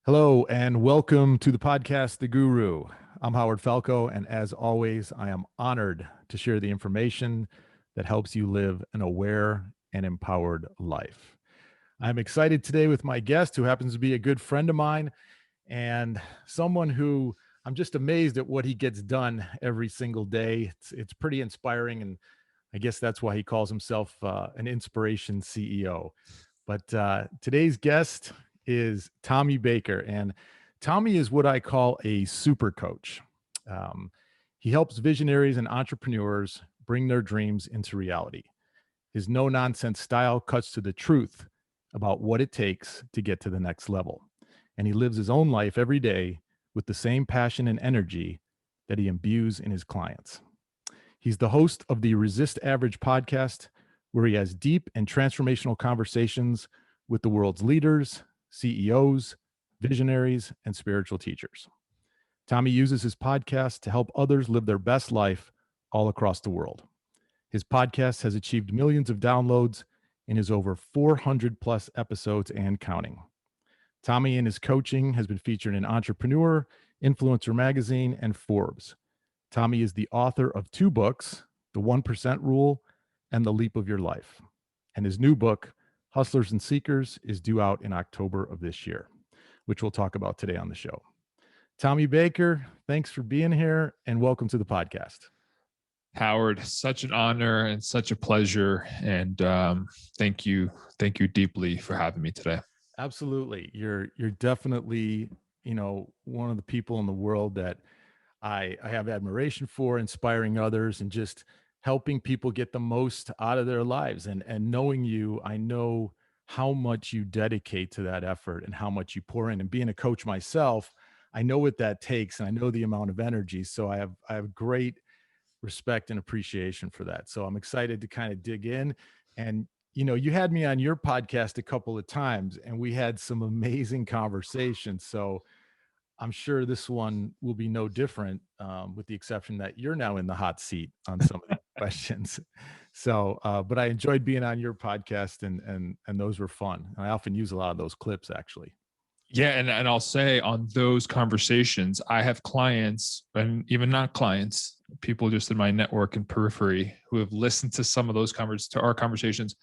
Hello and welcome to the podcast, The Guru. I'm Howard Falco, and as always, I am honored to share the information that helps you live an aware and empowered life. I'm excited today with my guest, who happens to be a good friend of mine and someone who I'm just amazed at what he gets done every single day. It's pretty inspiring, and I guess that's why he calls himself an inspiration CEO. But today's guest is Tommy Baker, and Tommy is what I call a super coach. Um, he helps visionaries and entrepreneurs bring their dreams into reality. His no nonsense style cuts to the truth about what it takes to get to the next level. And he lives his own life every day with the same passion and energy that he imbues in his clients. He's the host of the Resist Average podcast, where he has deep and transformational conversations with the world's leaders, CEOs, visionaries, and spiritual teachers. Tommy uses his podcast to help others live their best life all across the world. His podcast has achieved millions of downloads in his over 400 plus episodes and counting. Tommy and his coaching has been featured in Entrepreneur, Influencer Magazine, and Forbes. Tommy is the author of two books, The 1% Rule and The Leap of Your Life. And his new book, Hustlers and Seekers, is due out in October of this year, which we'll talk about today on the show. Tommy Baker, thanks for being here and welcome to the podcast. Howard, such an honor and such a pleasure. And thank you deeply for having me today. Absolutely. You're definitely, one of the people in the world that I have admiration for, inspiring others and just helping people get the most out of their lives. And knowing you, I know how much you dedicate to that effort and how much you pour in. And being a coach myself, I know what that takes, and I know the amount of energy. So I have great respect and appreciation for that. So I'm excited to kind of dig in. And you had me on your podcast a couple of times, and we had some amazing conversations. So I'm sure this one will be no different, with the exception that you're now in the hot seat on some of the questions. So, but I enjoyed being on your podcast, and those were fun. I often use a lot of those clips, actually. Yeah, and I'll say on those conversations, I have clients and even not clients, people just in my network and periphery who have listened to some of those to our conversations,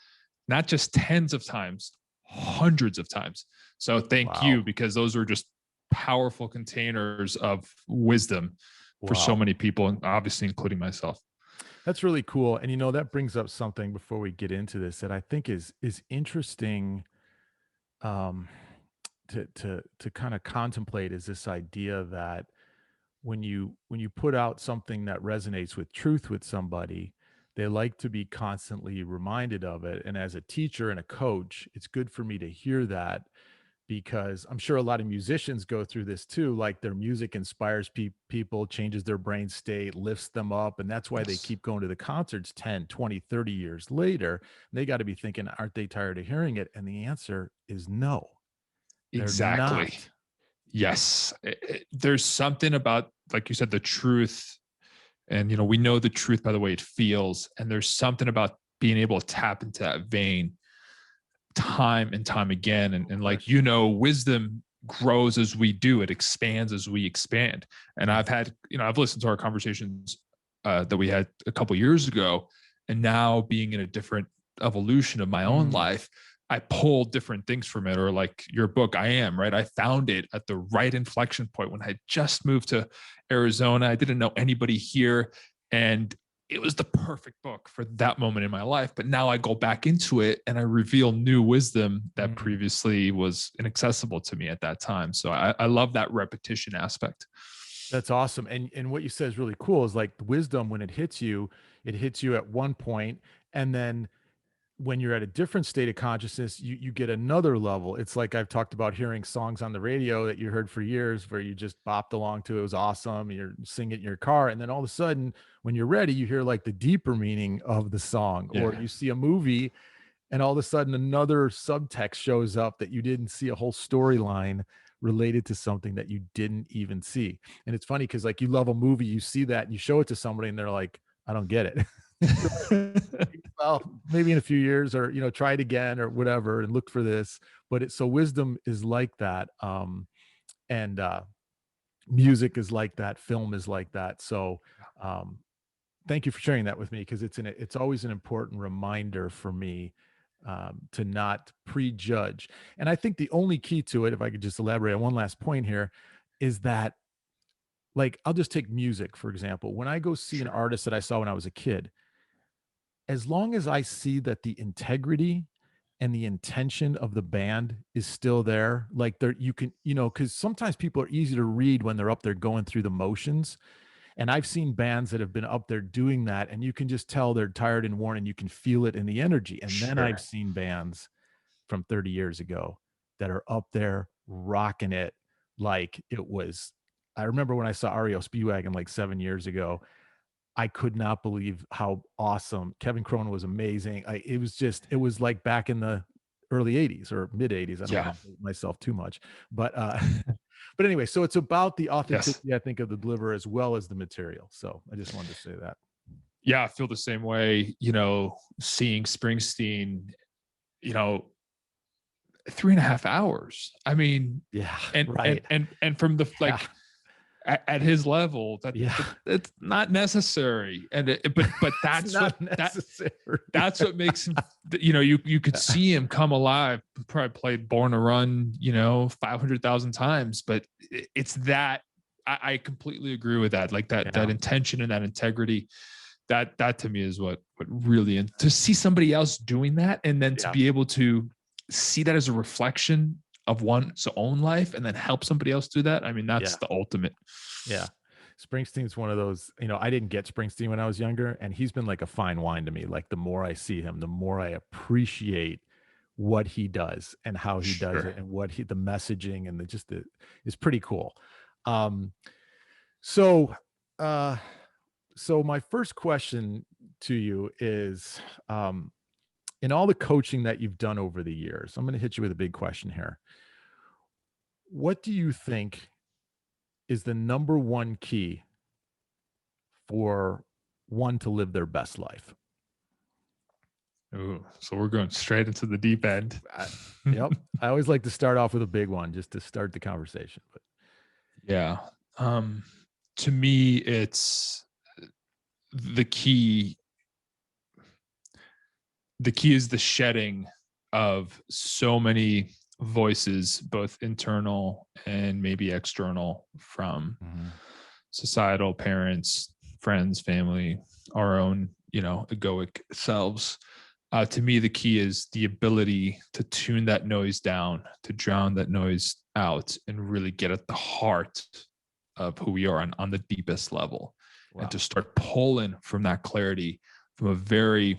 not just tens of times, hundreds of times. So thank you, because those are just powerful containers of wisdom for so many people, and obviously including myself. That's really cool. And that brings up something before we get into this that I think is interesting, um, to kind of contemplate, is this idea that when you put out something that resonates with truth with somebody, they like to be constantly reminded of it. And as a teacher and a coach, it's good for me to hear that, because I'm sure a lot of musicians go through this too. Like, their music inspires people, changes their brain state, lifts them up. And that's why they keep going to the concerts 10, 20, 30 years later. They got to be thinking, aren't they tired of hearing it? And the answer is no, they're Exactly. not. Yes. There's something about, like you said, the truth. And, we know the truth by the way it feels. And there's something about being able to tap into that vein time and time again. And like, wisdom grows as we do, it expands as we expand. And I've had, I've listened to our conversations that we had a couple years ago, and now being in a different evolution of my own life, I pull different things from it. Or like your book, I Am, right? I found it at the right inflection point when I just moved to Arizona. I didn't know anybody here, and it was the perfect book for that moment in my life. But now I go back into it and I reveal new wisdom that previously was inaccessible to me at that time. So I love that repetition aspect. That's awesome. And what you said is really cool, is like, the wisdom, when it hits you at one point, and then when you're at a different state of consciousness, you get another level. It's like, I've talked about hearing songs on the radio that you heard for years, where you just bopped along to, it was awesome, you're singing it in your car, and then all of a sudden, when you're ready, you hear like the deeper meaning of the song. Or you see a movie, and all of a sudden another subtext shows up that you didn't see, a whole storyline related to something that you didn't even see. And it's funny, because like, you love a movie, you see that, and you show it to somebody, and they're like, I don't get it. Well, maybe in a few years, or try it again or whatever, and look for this. But so wisdom is like that. And music is like that, film is like that. So um, thank you for sharing that with me, because it's always an important reminder for me to not prejudge. And I think the only key to it, if I could just elaborate on one last point here, is that, like, I'll just take music for example. When I go see an Sure. artist that I saw when I was a kid, as long as I see that the integrity and the intention of the band is still there, like there you can, because sometimes people are easy to read when they're up there going through the motions. And I've seen bands that have been up there doing that, and you can just tell they're tired and worn, and you can feel it in the energy. And then I've Sure. seen bands from 30 years ago that are up there rocking it like it was. I remember when I saw REO Speedwagon like 7 years ago, I could not believe how awesome Kevin Cronin was. Amazing. It was like back in the early 80s or mid 80s. I don't Yeah. want to date myself too much, but but anyway, so it's about the Yes. authenticity, I think, of the deliverer as well as the material. So I just wanted to say that. Yeah, I feel the same way, seeing Springsteen, you know, 3.5 hours. I mean, Yeah, and and right. and and from the Yeah, like at his level, yeah. it's not necessary. And but It's that's what not necessary. that's what makes him, you could see him come alive. Probably played Born to Run, 500,000 times, but it's that. I completely agree with that. Like that Yeah, intention and that integrity, that to me is what really, and to see somebody else doing that, and then to yeah, be able to see that as a reflection of one's own life and then help somebody else do that. I mean, that's yeah, the ultimate. yeah. Springsteen's one of those, I didn't get Springsteen when I was younger, and he's been like a fine wine to me. Like the more I see him, the more I appreciate what he does and how he does Sure. it, and the messaging, and the is pretty cool. Um, so, uh, so my first question to you is, in all the coaching that you've done over the years, I'm going to hit you with a big question here. What do you think is the number one key for one to live their best life? Ooh, so we're going straight into the deep end. Yep. I always like to start off with a big one just to start the conversation. But Yeah. Um, to me, it's the key. The key is the shedding of so many voices, both internal and maybe external, from Mhm. societal, parents, friends, family, our own, egoic selves. To me, the key is the ability to tune that noise down, to drown that noise out, and really get at the heart of who we are on the deepest level, and Wow. to start pulling from that clarity from a very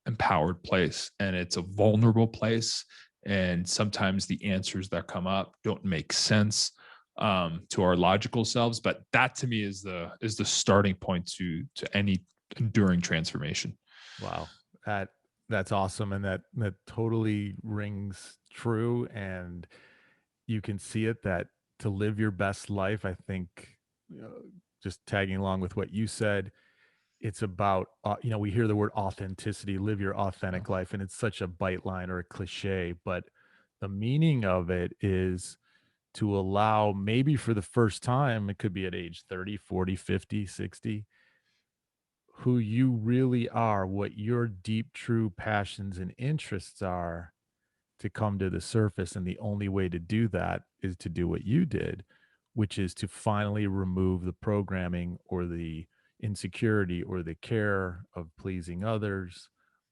empowered place. And it's a vulnerable place. And sometimes the answers that come up don't make sense to our logical selves. But that to me is the starting point to any enduring transformation. Wow. That's awesome. And that totally rings true. And you can see it, that to live your best life, I think, just tagging along with what you said, it's about, we hear the word authenticity, live your Yeah. authentic life, and it's such a bite line or a cliche, but the meaning of it is to allow, maybe for the first time, it could be at age 30, 40, 50, 60, who you really are, what your deep, true passions and interests are, to come to the surface. And the only way to do that is to do what you did, which is to finally remove the programming or the insecurity or the care of pleasing others,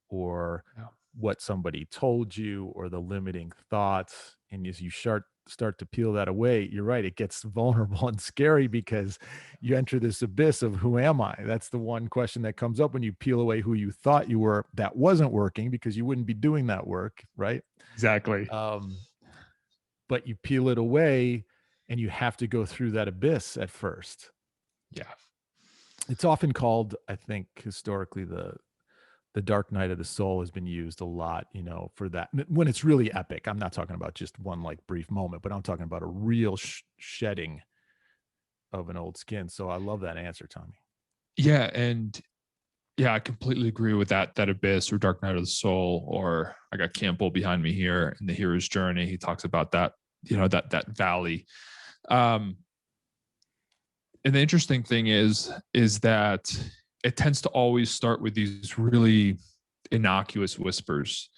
or Yeah. what somebody told you, or the limiting thoughts. And as you start to peel that away, you're right, it gets vulnerable and scary, because you enter this abyss of, who am I? That's the one question that comes up when you peel away who you thought you were. That wasn't working, because you wouldn't be doing that work, right? Exactly. um, but you peel it away, and you have to go through that abyss at first. Yeah. It's often called, I think, historically, the dark night of the soul has been used a lot, for that, when it's really epic. I'm not talking about just one like brief moment, but I'm talking about a real shedding of an old skin. So I love that answer, Tommy. Yeah. And yeah, I completely agree with that abyss or dark night of the soul. Or I got Campbell behind me here in the hero's journey. He talks about that, that valley Um, and the interesting thing is that it tends to always start with these really innocuous whispers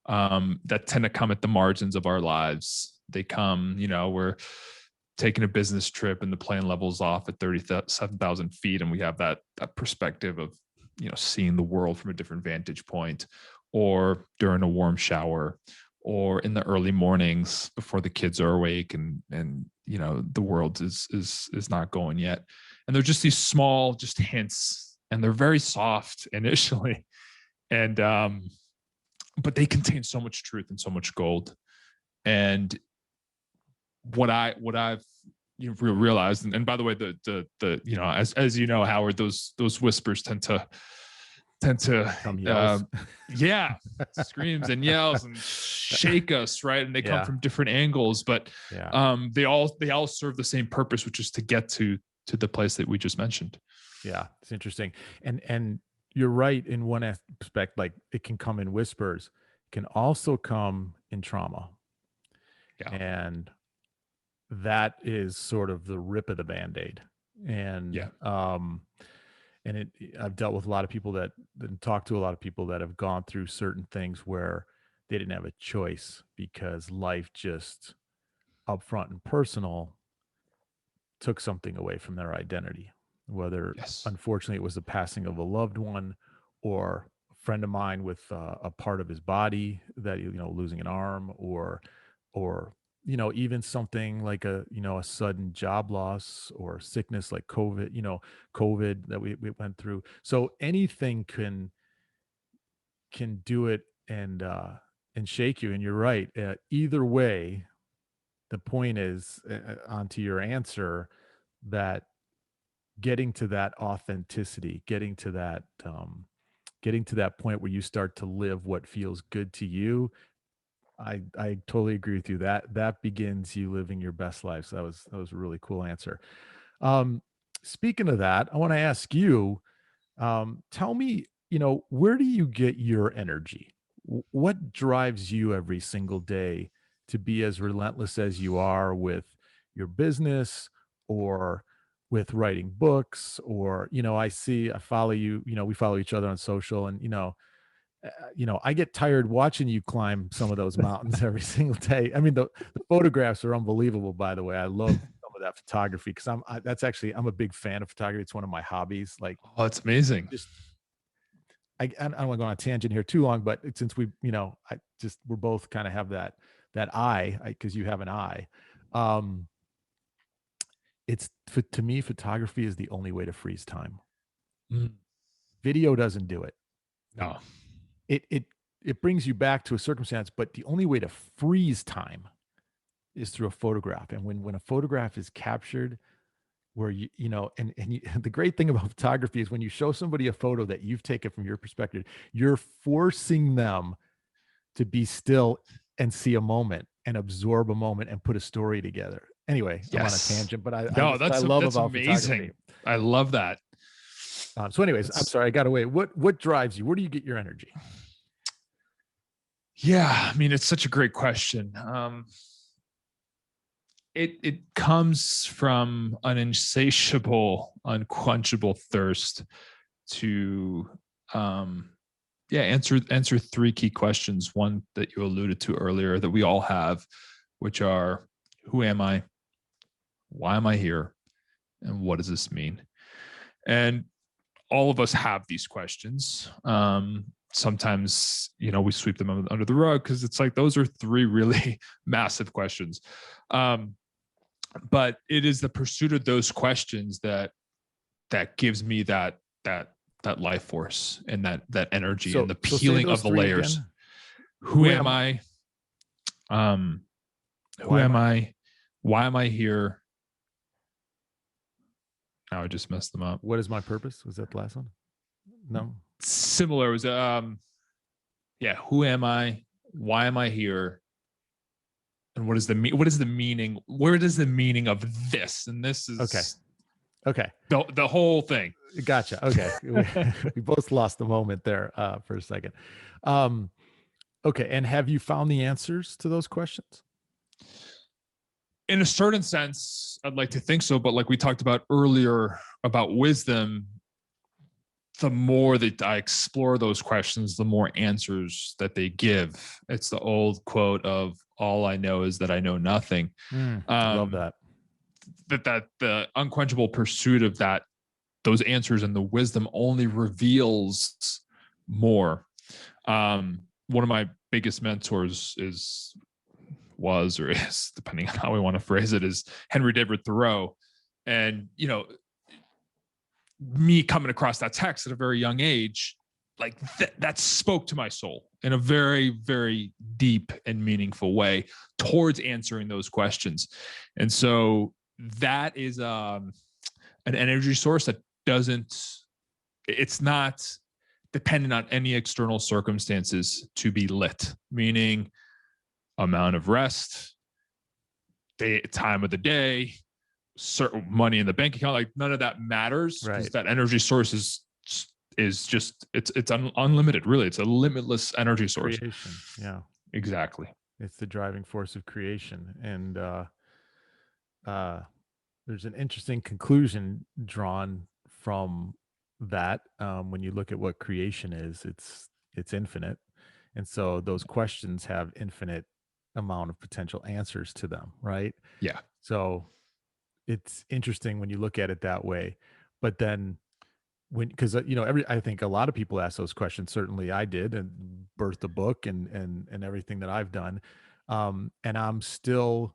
that tend to come at the margins of our lives. They come, we're taking a business trip and the plane levels off at 37,000 feet, and we have that perspective of, seeing the world from a different vantage point, or during a warm shower, or in the early mornings before the kids are awake and the world is not going yet. And they're just these small just hints, and they're very soft initially, and but they contain so much truth and so much gold. And what I've realized, and by the way, the as you know, Howard, those whispers tend to yeah, screams and yells and shake us, right? And they come from different angles, but they all serve the same purpose, which is to get to the place that we just mentioned. Yeah, it's interesting. And you're right in one aspect, like it can come in whispers, it can also come in trauma. Yeah. And that is sort of the rip of the Band-Aid. And I've dealt with a lot of people that talk to a lot of people that have gone through certain things where they didn't have a choice because life just upfront and personal took something away from their identity, whether unfortunately it was the passing of a loved one, or a friend of mine with a part of his body that, losing an arm, or even something like a sudden job loss or sickness like COVID that we went through. So anything can do it and shake you. And you're right. Either way, the point is, onto your answer, that getting to that authenticity, getting to that point where you start to live what feels good to you. I totally agree with you. That begins you living your best life. So that was a really cool answer. Speaking of that, I want to ask you, tell me, where do you get your energy? What drives you every single day to be as relentless as you are with your business, or with writing books, or, I follow you, we follow each other on social, and, I get tired watching you climb some of those mountains every single day. I mean, the photographs are unbelievable, by the way. I love some of that photography because I'm a big fan of photography. It's one of my hobbies. Like, oh, it's amazing. Just, I don't want to go on a tangent here too long, but since we're both kind of have that eye, because you have an eye. To me, photography is the only way to freeze time. Video doesn't do it. No. It brings you back to a circumstance, but the only way to freeze time is through a photograph. And when a photograph is captured, where the great thing about photography is when you show somebody a photo that you've taken from your perspective, you're forcing them to be still and see a moment and absorb a moment and put a story together. Anyway, I'm on a tangent, but I love about amazing. Photography. I love that. So anyways, I'm sorry, I got away. What drives you? Where do you get your energy? Yeah, I mean, it's such a great question. It comes from an insatiable, unquenchable thirst to answer three key questions. One that you alluded to earlier that we all have, which are, who am I? Why am I here? And what does this mean? And all of us have these questions. Sometimes, we sweep them under the rug because it's like, those are three really massive questions. But it is the pursuit of those questions that gives me that life force and that energy, and the peeling of the layers. Again. Who am I? Who am I? Why am I here? Now I just messed them up. What is my purpose? Was that the last one? No. Similar. Was who am I? Why am I here? And what is the meaning? Where does the meaning of this? And this is okay. The whole thing. Gotcha. Okay. We both lost the moment there for a second. Okay. And have you found the answers to those questions? in a certain sense, I'd like to think so. But like we talked about earlier about wisdom, the more that I explore those questions, the more answers that they give. It's the old quote of all I know is that I know nothing. Love that. That the unquenchable pursuit of those answers and the wisdom only reveals more. One of my biggest mentors was, depending on how we want to phrase it, is Henry David Thoreau. And, me coming across that text at a very young age, like that spoke to my soul in a very, very deep and meaningful way towards answering those questions. And so that is an energy source that it's not dependent on any external circumstances to be lit, meaning amount of rest, time of the day, certain money in the bank account. Like none of that matters, because that energy source is just it's unlimited. Really, it's a limitless energy source. Creation. Yeah, exactly. It's the driving force of creation. And there's an interesting conclusion drawn from that. When you look at what creation is, it's infinite. And so those questions have infinite amount of potential answers to them, right? Yeah. So it's interesting when you look at it that way. But then because I think a lot of people ask those questions. Certainly I did, and birthed a book and everything that I've done. And I'm still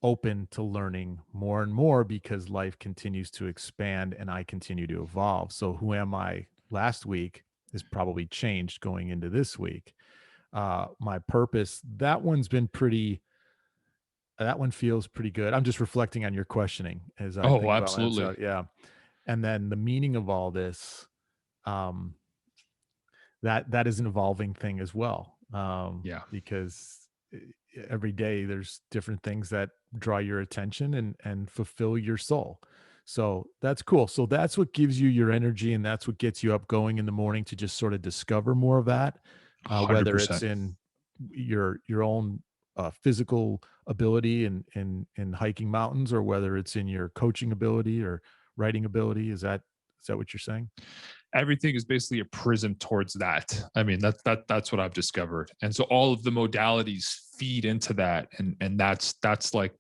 open to learning more and more because life continues to expand and I continue to evolve. So who am I last week is probably changed going into this week. My purpose, that one feels pretty good. I'm just reflecting on your questioning as I think about it. Absolutely. So, yeah. And then the meaning of all this, that is an evolving thing as well. Because every day there's different things that draw your attention and fulfill your soul. So that's cool. So that's what gives you your energy, and that's what gets you up going in the morning to just sort of discover more of that, whether it's 100%. in your own physical ability in hiking mountains, or whether it's in your coaching ability or writing ability. Is that what you're saying? Everything is basically a prism towards that. I mean, that's what I've discovered. And so all of the modalities feed into that. And that's like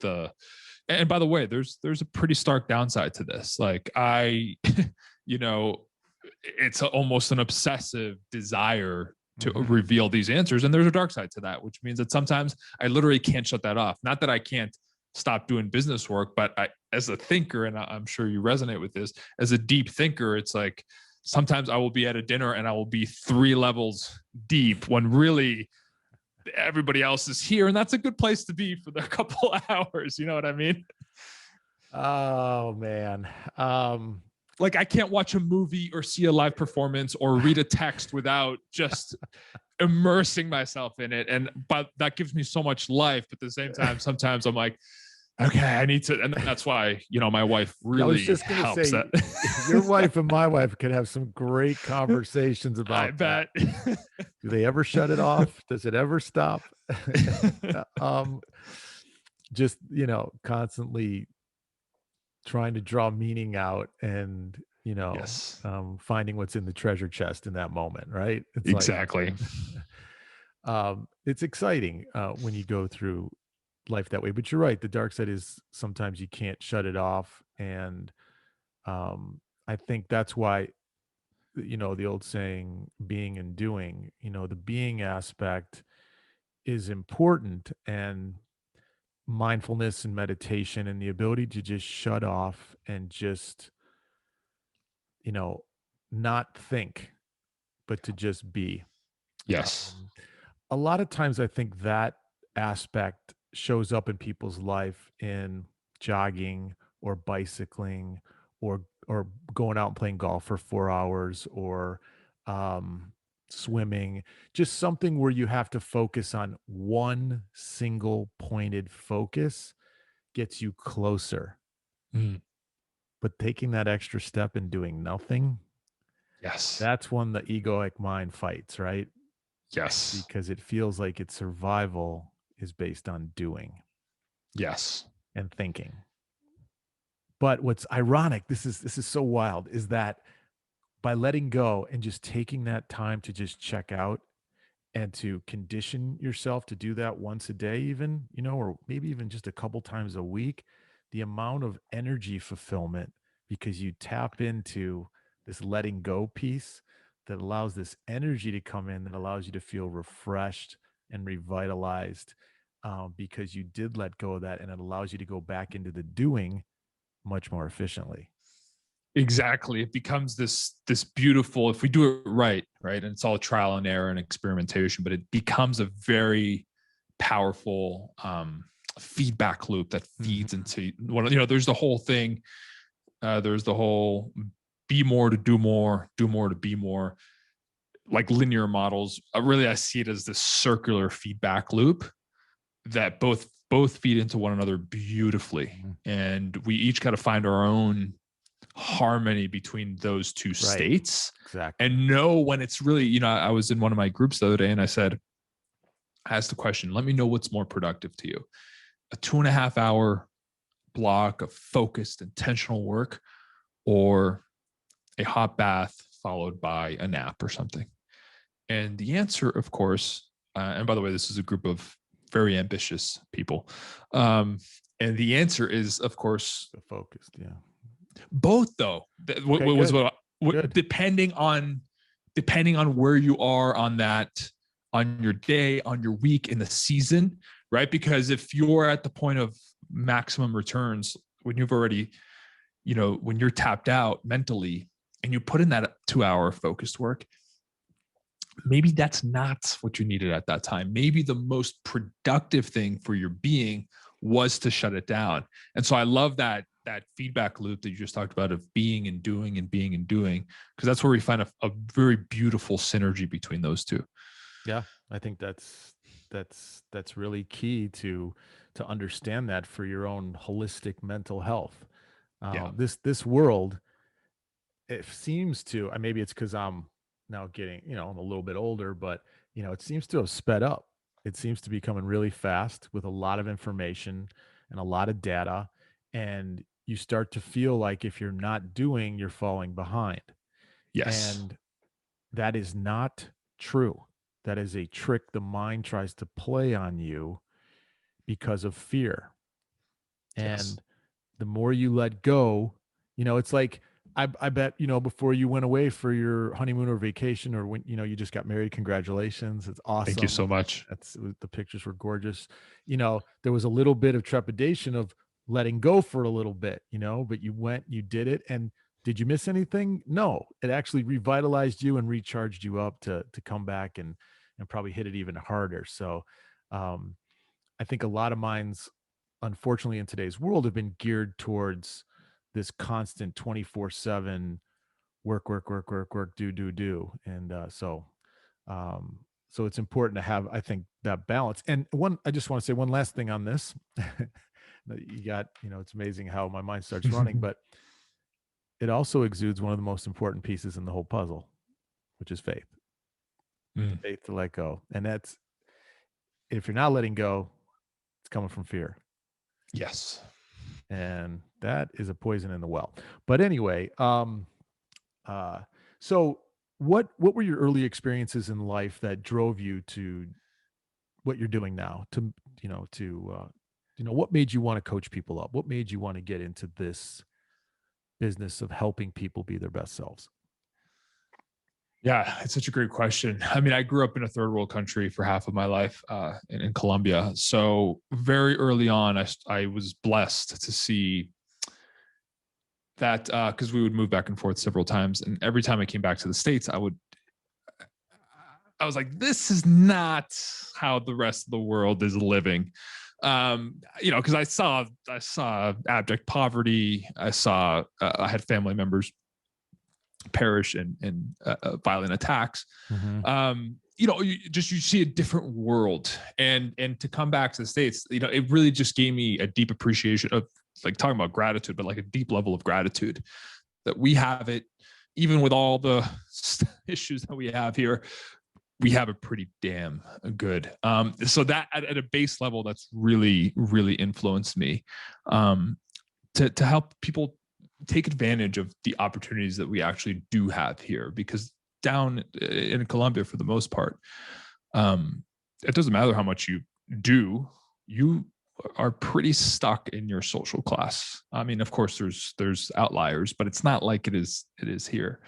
and by the way, there's a pretty stark downside to this. Like it's almost an obsessive desire to reveal these answers. And there's a dark side to that, which means that sometimes I literally can't shut that off. Not that I can't stop doing business work, but as a thinker, and I'm sure you resonate with this, as a deep thinker, it's like, sometimes I will be at a dinner and I will be 3 levels deep when really everybody else is here. And that's a good place to be for the couple hours. You know what I mean? Oh, man. Like I can't watch a movie or see a live performance or read a text without just immersing myself in it. But that gives me so much life. But at the same time, sometimes I'm like, okay, I need to, and that's why, my wife really helps that. Your wife and my wife could have some great conversations about I bet. Do they ever shut it off? Does it ever stop? Just, constantly trying to draw meaning out and, Yes. finding what's in the treasure chest in that moment, right? It's exactly. It's exciting when you go through life that way. But you're right, the dark side is sometimes you can't shut it off. And I think that's why the old saying, being and doing, the being aspect is important, and mindfulness and meditation and the ability to just shut off and just not think, but to just be. Yes. A lot of times I think that aspect shows up in people's life in jogging or bicycling or going out and playing golf for 4 hours, or swimming, just something where you have to focus on one single pointed focus gets you closer. Mm. But taking that extra step and doing nothing, Yes. that's when the egoic mind fights, right? Yes. Because it feels like its survival is based on doing. Yes. and thinking. But what's ironic, this is so wild, is that by letting go and just taking that time to just check out and to condition yourself to do that once a day, even, or maybe even just a couple times a week, the amount of energy fulfillment, because you tap into this letting go piece that allows this energy to come in, that allows you to feel refreshed and revitalized, because you did let go of that, and it allows you to go back into the doing much more efficiently. Exactly. It becomes this beautiful, if we do it right, and it's all trial and error and experimentation, but it becomes a very powerful feedback loop that feeds into one. There's the whole thing. There's the whole be more to do more to be more, like linear models. Really, I see it as this circular feedback loop that both feed into one another beautifully, and we each got to find our own harmony between those two states. Exactly. And know when it's really, I was in one of my groups the other day and I asked the question, let me know what's more productive to you, a 2.5 hour block of focused intentional work, or a hot bath followed by a nap or something. And the answer, of course, and by the way, this is a group of very ambitious people, and the answer is, of course, the focused. Yeah. Both, though. Good. Depending on where you are on that, on your day, on your week, in the season, right? Because if you're at the point of maximum returns, when you've already, when you're tapped out mentally, and you put in that 2-hour focused work, maybe that's not what you needed at that time. Maybe the most productive thing for your being was to shut it down. And so I love that feedback loop that you just talked about, of being and doing and being and doing, because that's where we find a very beautiful synergy between those two. Yeah, I think that's really key to understand that for your own holistic mental health. This world, it seems to, maybe it's because I'm now getting, I'm a little bit older, but it seems to have sped up. It seems to be coming really fast with a lot of information and a lot of data, and you start to feel like if you're not doing, you're falling behind. Yes. And that is not true. That is a trick the mind tries to play on you because of fear. Yes. And the more you let go, it's like, I bet, before you went away for your honeymoon or vacation, or when, you just got married, congratulations. It's Thank you so awesome. much. The pictures were gorgeous. There was a little bit of trepidation of letting go for a little bit, but you went, you did it. And did you miss anything? No, it actually revitalized you and recharged you up to come back and probably hit it even harder. So, I think a lot of minds, unfortunately, in today's world, have been geared towards this constant 24/7 work, work, work, work, work, do. And so it's important to have, I think, that balance. And I just want to say one last thing on this. You got, it's amazing how my mind starts running, but it also exudes one of the most important pieces in the whole puzzle, which is faith. Faith to let go. And that's, if you're not letting go, it's coming from fear. Yes. And that is a poison in the well. But anyway, so what were your early experiences in life that drove you to what you're doing now? What made you want to coach people up? What made you want to get into this business of helping people be their best selves? Yeah, it's such a great question. I mean, I grew up in a third world country for half of my life, in Colombia. So very early on, I was blessed to see that, because we would move back and forth several times, and every time I came back to the States, I was like, this is not how the rest of the world is living. Because I saw abject poverty. I had family members perish in violent attacks. You see a different world, and to come back to the States, it really just gave me a deep appreciation of, like, talking about gratitude, but like a deep level of gratitude that we have it, even with all the issues that we have here. we have it pretty damn good. So that at a base level, that's really, really influenced me to help people take advantage of the opportunities that we actually do have here. Because down in Colombia, for the most part, it doesn't matter how much you do, you are pretty stuck in your social class. I mean, of course, there's outliers, but it's not like it is here.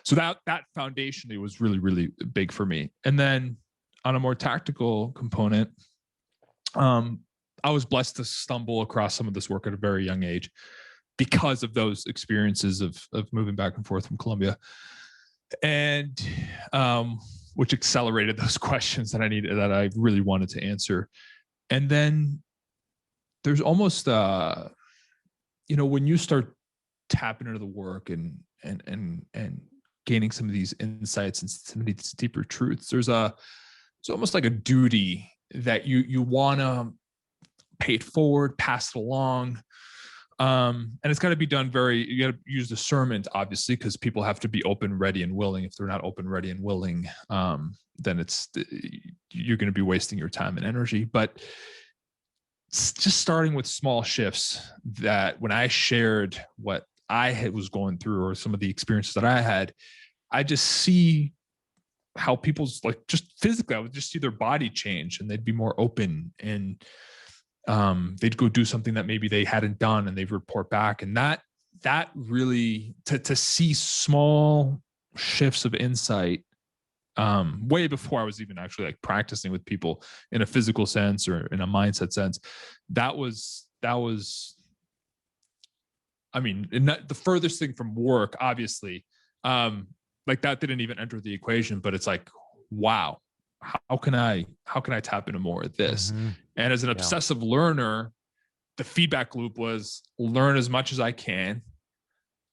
So that foundationally was really, really big for me. And then on a more tactical component, I was blessed to stumble across some of this work at a very young age because of those experiences of moving back and forth from Colombia, and which accelerated those questions that I really wanted to answer. And then there's almost when you start tapping into the work and gaining some of these insights and some of these deeper truths, it's almost like a duty that you want to pay it forward, pass it along. And it's got to be done you got to use discernment, obviously, because people have to be open, ready, and willing. If they're not open, ready, and willing, then you're going to be wasting your time and energy. But just starting with small shifts, that when I shared what I was going through or some of the experiences that I had, I just see how people's, like, just physically, I would just see their body change and they'd be more open, and they'd go do something that maybe they hadn't done and they'd report back. And that really, to see small shifts of insight, way before I was even actually like practicing with people in a physical sense or in a mindset sense, that was, I mean, the furthest thing from work, obviously. Like, that didn't even enter the equation, but it's like, wow, how can I tap into more of this? Mm-hmm. And as an obsessive learner, the feedback loop was learn as much as I can,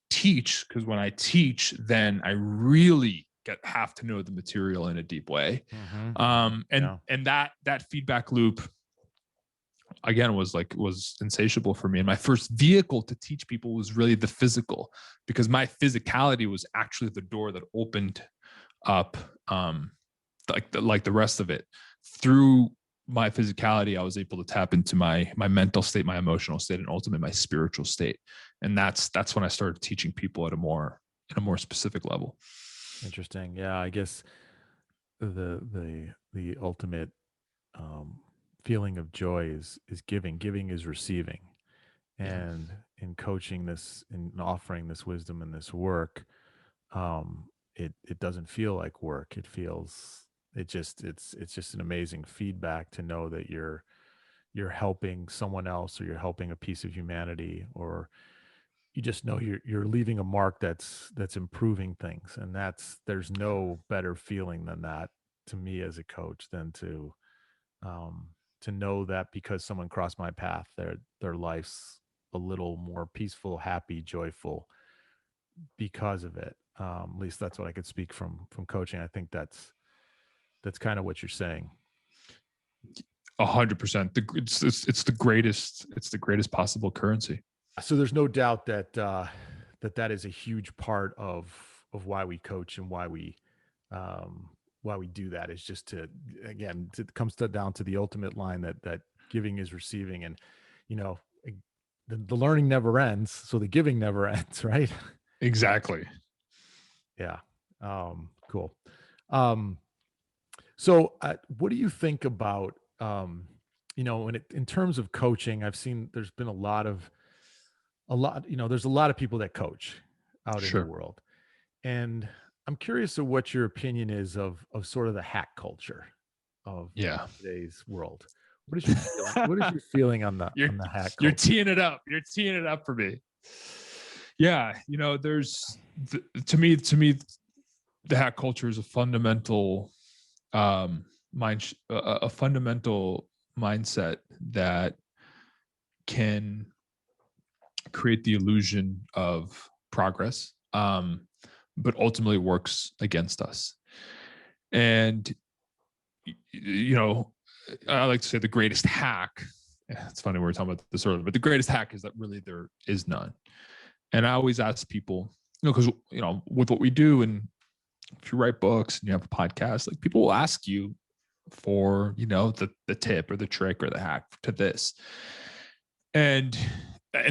teach, because when I teach, then I really have to know the material in a deep way. Mm-hmm. And that feedback loop, again, was insatiable for me. And my first vehicle to teach people was really the physical, because my physicality was actually the door that opened up, like the rest of it. Through my physicality, I was able to tap into my mental state, my emotional state, and ultimately my spiritual state. And that's when I started teaching people at a more specific level. Interesting. Yeah, I guess the ultimate feeling of joy is giving. Giving is receiving. And in coaching this, in offering this wisdom and this work, it doesn't feel like work. It's just an amazing feedback to know that you're helping someone else, or you're helping a piece of humanity, or you just know you're leaving a mark that's improving things. And there's no better feeling than that, to me as a coach, than to know that because someone crossed my path, their life's a little more peaceful, happy, joyful because of it. At least that's what I could speak from coaching. I think that's kind of what you're saying. 100%. It's the greatest possible currency. So there's no doubt that that is a huge part of why we coach and why we do that, is just to, again, it comes down to the ultimate line that giving is receiving. And the learning never ends, so the giving never ends, right? Exactly. Yeah. Cool. So what do you think about in terms of coaching? I've seen there's been a lot, there's a lot of people that coach out in the world. And I'm curious of what your opinion is of sort of the hack culture of today's world. What is your feeling? What is your feeling on the hack culture? You're teeing it up. You're teeing it up for me. Yeah, there's to me the hack culture is a fundamental fundamental mindset that can create the illusion of progress, but ultimately works against us. And I like to say the greatest hack. It's funny we were talking about this earlier, but the greatest hack is that really there is none. And I always ask people, because with what we do and if you write books and you have a podcast, like people will ask you for, the tip or the trick or the hack to this. And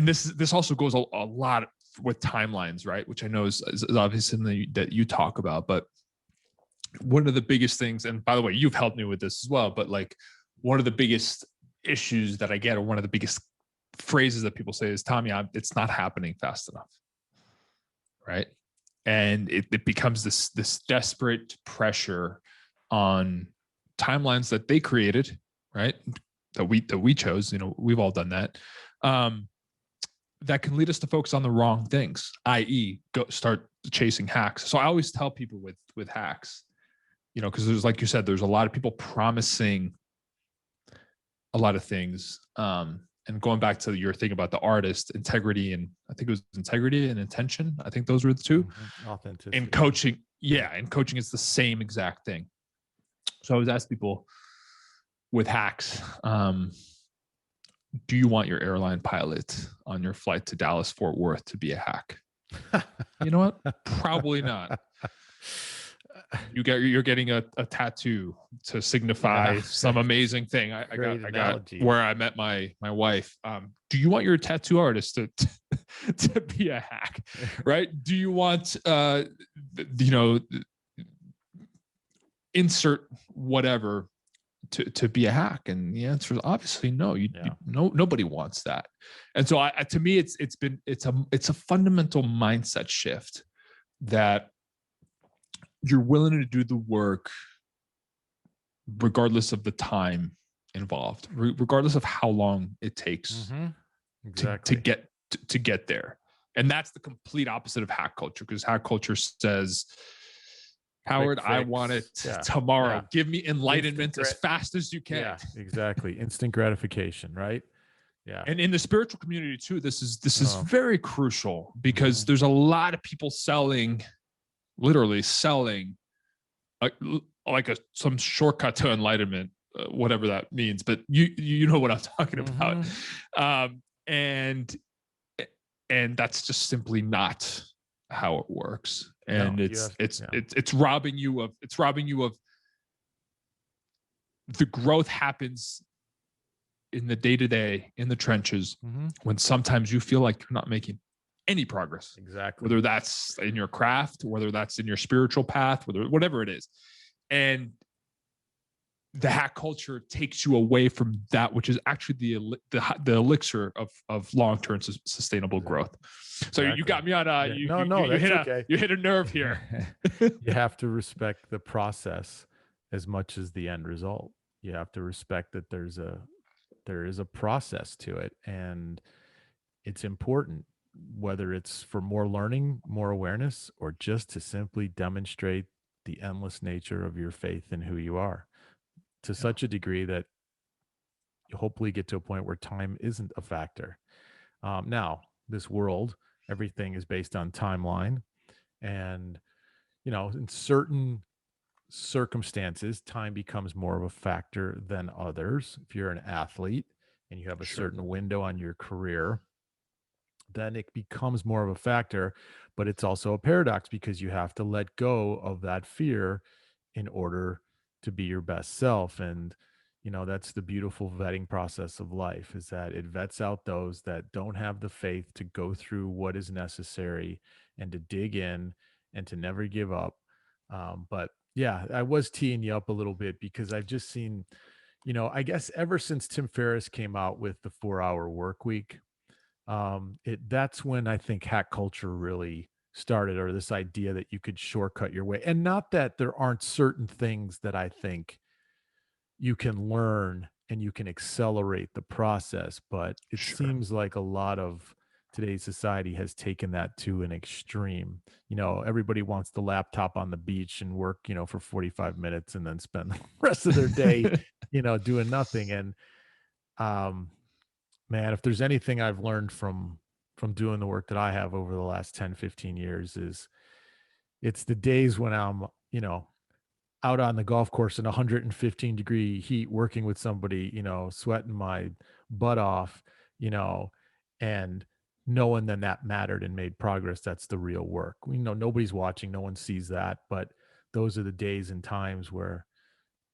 this also goes a lot with timelines, right? Which I know is obviously something that you talk about, but one of the biggest things, and by the way, you've helped me with this as well, but like one of the biggest issues that I get, or one of the biggest phrases that people say is, Tommy, it's not happening fast enough. Right. And it becomes this desperate pressure on timelines that they created, right? That we chose, we've all done that. That can lead us to focus on the wrong things, i.e. go start chasing hacks. So I always tell people with hacks, because there's, like you said, there's a lot of people promising a lot of things. And going back to your thing about the artist, integrity, and I think it was integrity and intention. I think those were the two. Authenticity. In coaching, in coaching, it's the same exact thing. So I always ask people with hacks, do you want your airline pilot on your flight to Dallas, Fort Worth to be a hack? You know what? Probably not. You're getting a tattoo to signify some amazing thing. I got where I met my wife. Do you want your tattoo artist to be a hack, right? Do you want insert whatever to be a hack? And the answer is obviously no. Nobody wants that. And so to me, it's a fundamental mindset shift that you're willing to do the work regardless of the time involved, regardless of how long it takes to get there. And that's the complete opposite of hack culture, because hack culture says, Howard, I want it tomorrow. Yeah. Give me enlightenment as fast as you can. Yeah, exactly. Instant gratification, right? Yeah. And in the spiritual community too, this is very crucial, because there's a lot of people literally selling some shortcut to enlightenment, whatever that means, but you know what I'm talking about. And that's just simply not how it works. And it's robbing you of the growth happens in the day-to-day, in the trenches, when sometimes you feel like you're not making any progress. Exactly. Whether that's in your craft, whether that's in your spiritual path, whatever it is. And the hack culture takes you away from that, which is actually the elixir of long-term sustainable growth. So you got me on you hit a nerve here. You have to respect the process as much as the end result. You have to respect that there is a process to it, and it's important, whether it's for more learning, more awareness, or just to simply demonstrate the endless nature of your faith in who you are, to such a degree that you hopefully get to a point where time isn't a factor. Now, this world, everything is based on timeline, and in certain circumstances, time becomes more of a factor than others. If you're an athlete and you have a certain window on your career, then it becomes more of a factor. But it's also a paradox, because you have to let go of that fear in order to be your best self. And that's the beautiful vetting process of life, is that it vets out those that don't have the faith to go through what is necessary and to dig in and to never give up. But yeah, I was teeing you up a little bit, because I've just seen, I guess ever since Tim Ferriss came out with the 4-hour work week, that's when I think hack culture really started, or this idea that you could shortcut your way. And not that there aren't certain things that I think you can learn and you can accelerate the process, but it seems like a lot of today's society has taken that to an extreme. Everybody wants the laptop on the beach and work, for 45 minutes and then spend the rest of their day, doing nothing. And, man, if there's anything I've learned from doing the work that I have over the last 10, 15 years, is it's the days when I'm, out on the golf course in 115-degree heat, working with somebody, sweating my butt off, and knowing that mattered and made progress. That's the real work. Nobody's watching, no one sees that, but those are the days and times where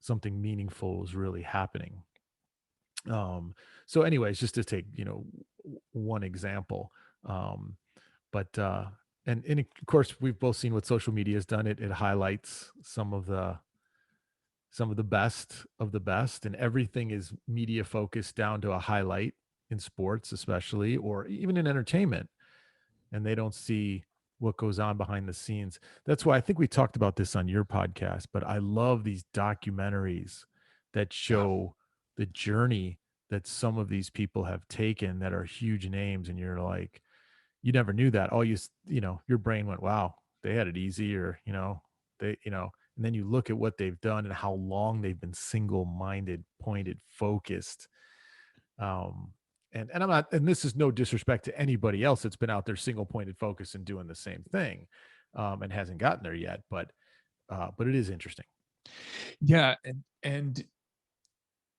something meaningful is really happening. So anyways, just to take, one example. Um, but and of course we've both seen what social media has done. It highlights some of the best of the best, and everything is media focused down to a highlight in sports, especially, or even in entertainment, and they don't see what goes on behind the scenes. That's why I think we talked about this on your podcast, but I love these documentaries that Yeah. show the journey that some of these people have taken that are huge names. And you're like, you never knew that. All your brain went, wow, they had it easy, or, and then you look at what they've done and how long they've been single-minded, pointed, focused. And I'm not, and this is no disrespect to anybody else that's been out there single pointed focus and doing the same thing, and hasn't gotten there yet, but it is interesting. Yeah. And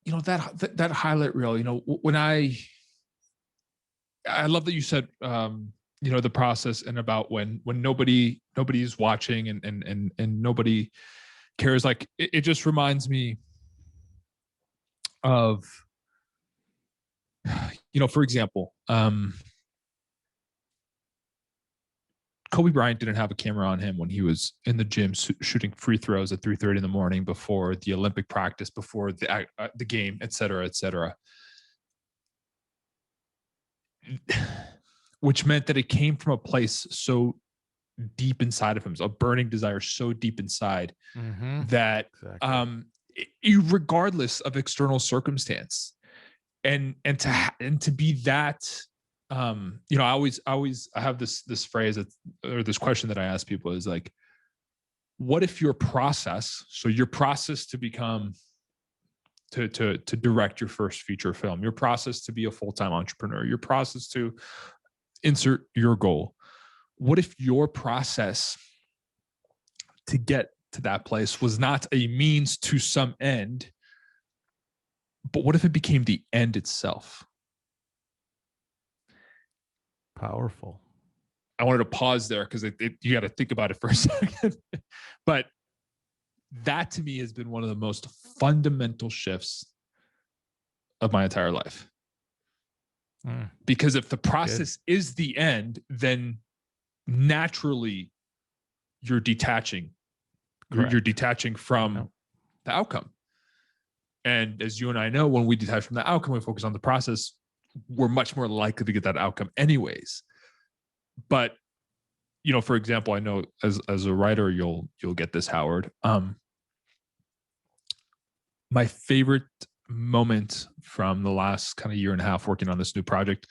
that highlight reel, when I love that you said, the process, and about when nobody's watching, and nobody cares. Like, it just reminds me of, for example, Kobe Bryant didn't have a camera on him when he was in the gym shooting free throws at 3:30 in the morning before the Olympic practice, before the game, et cetera, et cetera. Which meant that it came from a place so deep inside of him, a burning desire so deep inside, that Exactly. regardless of external circumstance, and to be that, I have this phrase or this question that I ask people is like, what if your process, to become, to direct your first feature film, your process to be a full-time entrepreneur, your process to insert your goal, what if your process to get to that place was not a means to some end, but what if it became the end itself? Powerful. I wanted to pause there because you got to think about it for a second. But that to me has been one of the most fundamental shifts of my entire life. Because if the process is the end, then naturally you're detaching. You're detaching from the outcome. And as you and I know, when we detach from the outcome, we focus on the process, we're much more likely to get that outcome anyways. But, for example, I know as a writer, you'll get this, Howard. My favorite moment from the last kind of year and a half working on this new project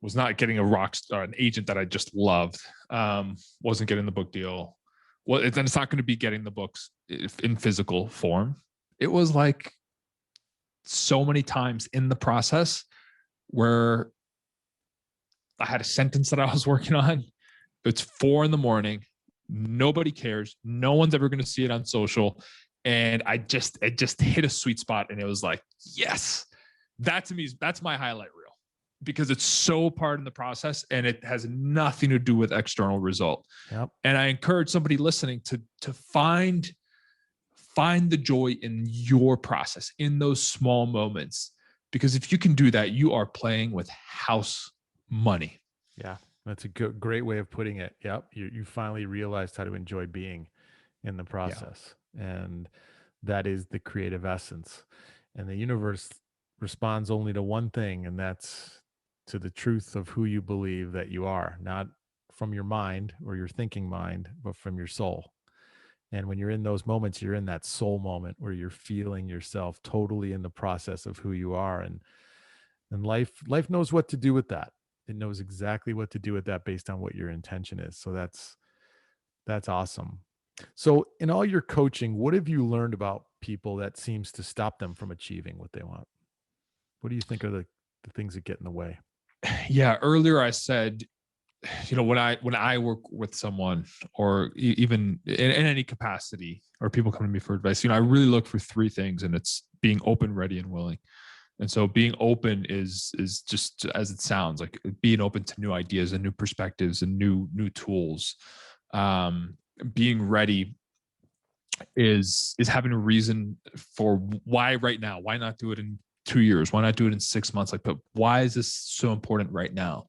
was not getting an agent that I just loved. Wasn't getting the book deal. Well, then it's not going to be getting the books in physical form. It was like so many times in the process where I had a sentence that I was working on. It's 4 a.m. Nobody cares. No one's ever going to see it on social. And it just hit a sweet spot. And it was like, yes, that to me that's my highlight reel, because it's so part in the process and it has nothing to do with external result. Yep. And I encourage somebody listening to find the joy in your process, in those small moments, because if you can do that, you are playing with house money. Yeah. That's a great way of putting it. Yep. You finally realized how to enjoy being in the process. Yeah. And that is the creative essence. And the universe responds only to one thing, and that's to the truth of who you believe that you are, not from your mind or your thinking mind, but from your soul. And when you're in those moments, you're in that soul moment where you're feeling yourself totally in the process of who you are. And life knows what to do with that. It knows exactly what to do with that based on what your intention is. So that's awesome. So in all your coaching, what have you learned about people that seems to stop them from achieving what they want? What do you think are the things that get in the way? Yeah. Earlier I said, when I work with someone, or even in any capacity, or people come to me for advice, I really look for 3 things, and it's being open, ready, and willing. And so being open is just as it sounds, like being open to new ideas and new perspectives and new tools. Being ready is having a reason for why right now. Why not do it in 2 years? Why not do it in 6 months? Like, but why is this so important right now?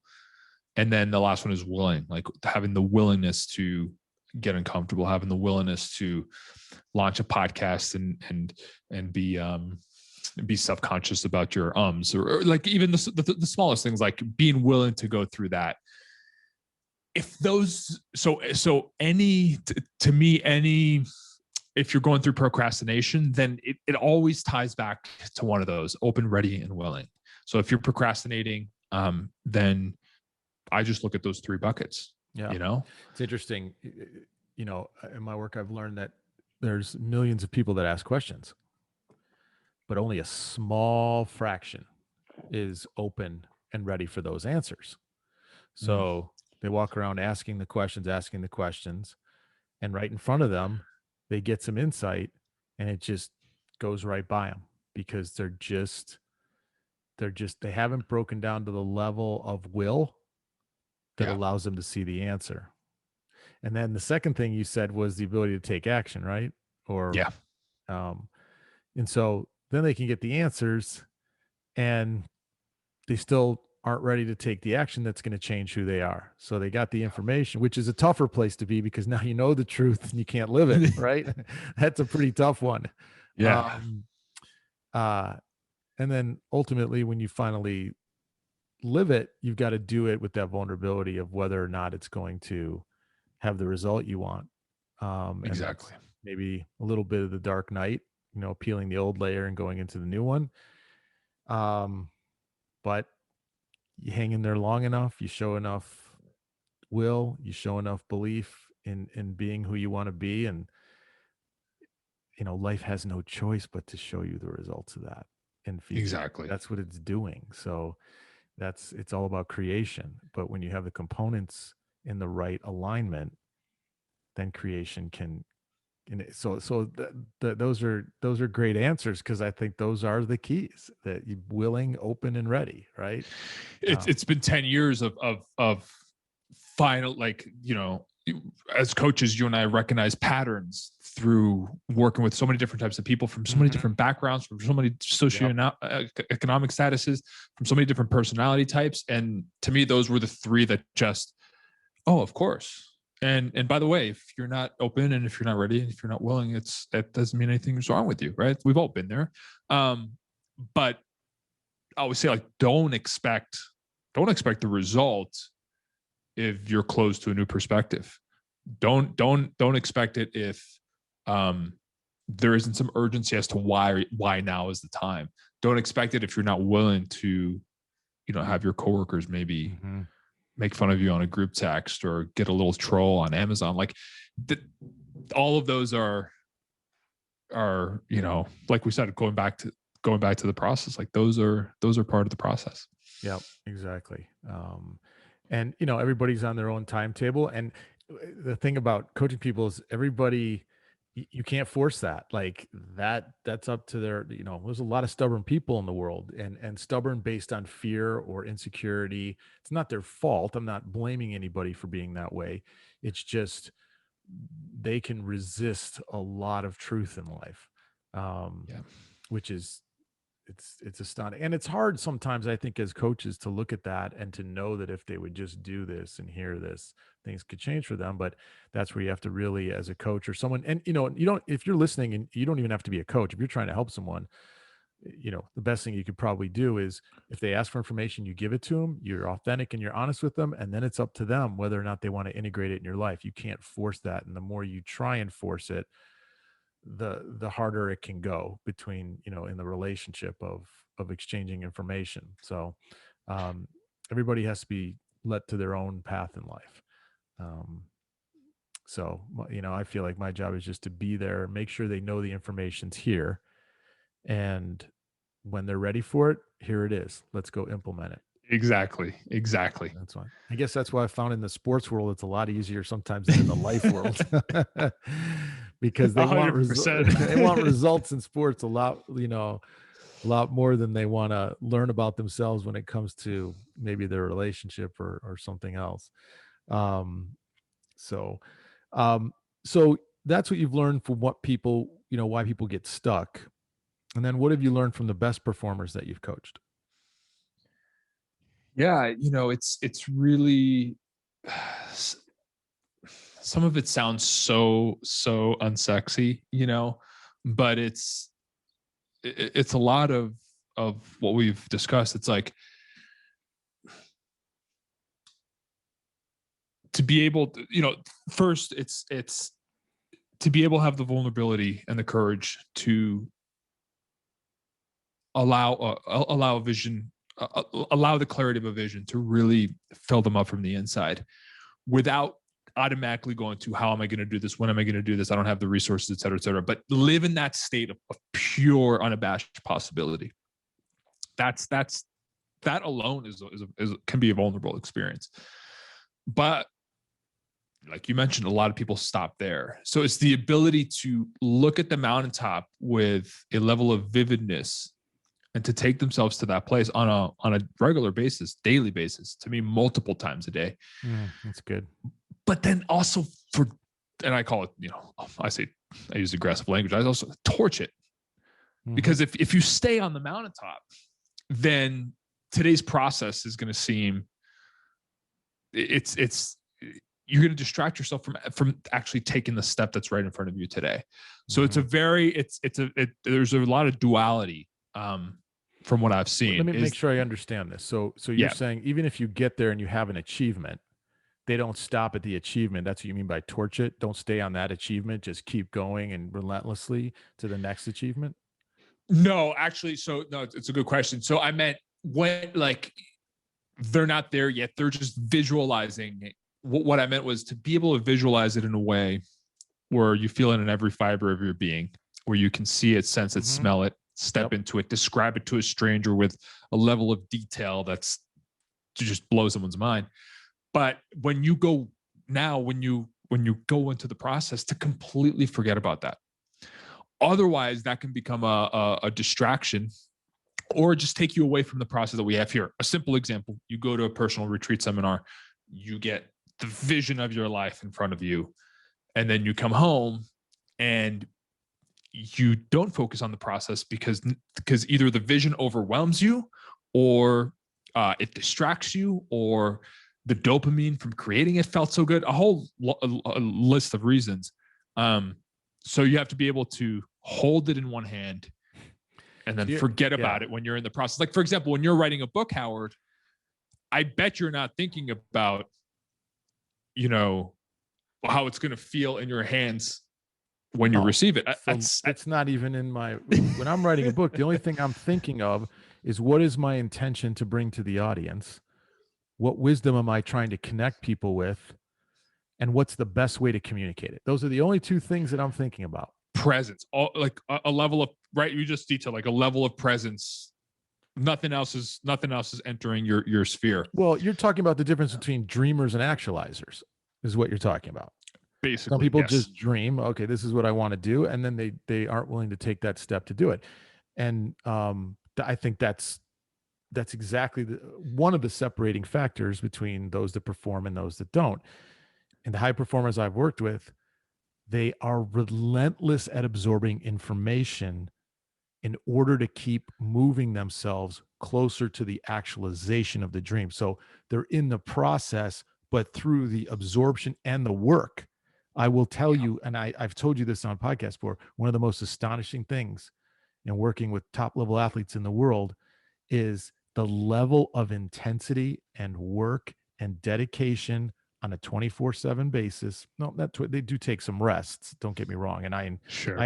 And then the last one is willing, like having the willingness to get uncomfortable, having the willingness to launch a podcast and be self-conscious about your or like even the smallest things, like being willing to go through that. If those, so any, to me, any, if you're going through procrastination, then it always ties back to one of those: open, ready, and willing. So if you're procrastinating, then I just look at those three buckets. Yeah. You know, It's interesting. In my work, I've learned that there's millions of people that ask questions, but only a small fraction is open and ready for those answers. So they walk around asking the questions, and right in front of them, they get some insight, and it just goes right by them because they haven't broken down to the level of will that allows them to see the answer. And then the second thing you said was the ability to take action, right? Or and so then they can get the answers, and they still aren't ready to take the action that's going to change who they are. So they got the information, which is a tougher place to be because now you know the truth and you can't live it, right? That's a pretty tough one. Yeah. And then ultimately, when you finally live it, you've got to do it with that vulnerability of whether or not it's going to have the result you want. Exactly. And maybe a little bit of the dark night, peeling the old layer and going into the new one. But you hang in there long enough, you show enough will, you show enough belief in being who you want to be, and life has no choice but to show you the results of that and feed you. Exactly. That's what it's doing. So it's all about creation. But when you have the components in the right alignment, then creation can. And those are great answers, because I think those are the keys: that you willing, open, and ready. Right. It's been 10 years of final, like, as coaches, you and I recognize patterns through working with so many different types of people from so many different backgrounds, from so many socioeconomic statuses, from so many different personality types. And to me, those were the three that just, oh, of course. And by the way, if you're not open, and if you're not ready, and if you're not willing, that doesn't mean anything's wrong with you, right? We've all been there. But I would say, like, don't expect the result if you're closed to a new perspective. Don't expect it if there isn't some urgency as to why now is the time. Don't expect it if you're not willing to, have your coworkers maybe make fun of you on a group text or get a little troll on Amazon. Like, all of those are, like we said, going back to the process. Like, those are part of the process. Yeah, exactly. And everybody's on their own timetable. And the thing about coaching people is you can't force that. Like, that's up to there's a lot of stubborn people in the world, and stubborn based on fear or insecurity. It's not their fault. I'm not blaming anybody for being that way. It's just they can resist a lot of truth in life. Which is, it's astounding. And it's hard sometimes, I think, as coaches, to look at that and to know that if they would just do this and hear this, things could change for them. But that's where you have to really, as a coach or someone, and you don't, if you're listening, and you don't even have to be a coach, if you're trying to help someone, the best thing you could probably do is, if they ask for information, you give it to them, you're authentic and you're honest with them, and then it's up to them whether or not they want to integrate it in your life. You can't force that. And the more you try and force it, the harder it can go between, in the relationship of exchanging information. So everybody has to be led to their own path in life. So I feel like my job is just to be there, make sure they know the information's here, and when they're ready for it, here it is, let's go implement it. Exactly. That's why, I guess that's why I found in the sports world, it's a lot easier sometimes than in the life world. Because they want results in sports a lot more than they want to learn about themselves when it comes to maybe their relationship or something else. So that's what you've learned from what people, why people get stuck. And then what have you learned from the best performers that you've coached? Yeah, it's really some of it sounds so unsexy, but it's a lot of what we've discussed. It's like to be able to, first it's to be able to have the vulnerability and the courage to allow a vision, allow the clarity of a vision to really fill them up from the inside without automatically going to how am I going to do this? When am I going to do this? I don't have the resources, et cetera, et cetera. But live in that state of pure, unabashed possibility. That alone is can be a vulnerable experience. But like you mentioned, a lot of people stop there. So it's the ability to look at the mountaintop with a level of vividness and to take themselves to that place on a regular basis, daily basis, to me, multiple times a day. That's good. But then also and I call it, I use aggressive language. I also torch it. Because if you stay on the mountaintop, then today's process is going to seem, you're going to distract yourself from actually taking the step that's right in front of you today. So there's a lot of duality from what I've seen. Let me make sure I understand this. So you're saying even if you get there and you have an achievement, they don't stop at the achievement. That's what you mean by torch it. Don't stay on that achievement. Just keep going and relentlessly to the next achievement. No, actually. So no, it's a good question. So I meant when they're not there yet, they're just visualizing it. What I meant was to be able to visualize it in a way where you feel it in every fiber of your being, where you can see it, sense it, smell it, step into it, describe it to a stranger with a level of detail that's just blows someone's mind. But when you go into the process, to completely forget about that. Otherwise, that can become a distraction or just take you away from the process that we have here. A simple example, you go to a personal retreat seminar, you get the vision of your life in front of you, and then you come home and you don't focus on the process because either the vision overwhelms you or it distracts you, or the dopamine from creating it felt so good, a whole list of reasons. So you have to be able to hold it in one hand and then forget about it when you're in the process. Like, for example, when you're writing a book, Howard, I bet you're not thinking about, how it's going to feel in your hands when you receive it. It's not even in when I'm writing a book, the only thing I'm thinking of is what is my intention to bring to the audience? What wisdom am I trying to connect people with? And what's the best way to communicate it? Those are the only two things that I'm thinking about. Presence, like a level of, right? You just detailed like a level of presence. Nothing else is entering your sphere. Well, you're talking about the difference between dreamers and actualizers is what you're talking about. Basically, some people just dream, okay, this is what I want to do, and then they aren't willing to take that step to do it. And I think that's exactly one of the separating factors between those that perform and those that don't. And the high performers I've worked with, they are relentless at absorbing information in order to keep moving themselves closer to the actualization of the dream. So they're in the process, but through the absorption and the work. I will tell you, and I've told you this on podcast before, one of the most astonishing things in working with top level athletes in the world is the level of intensity and work and dedication on a 24/7 basis. No, they do take some rests. Don't get me wrong. And I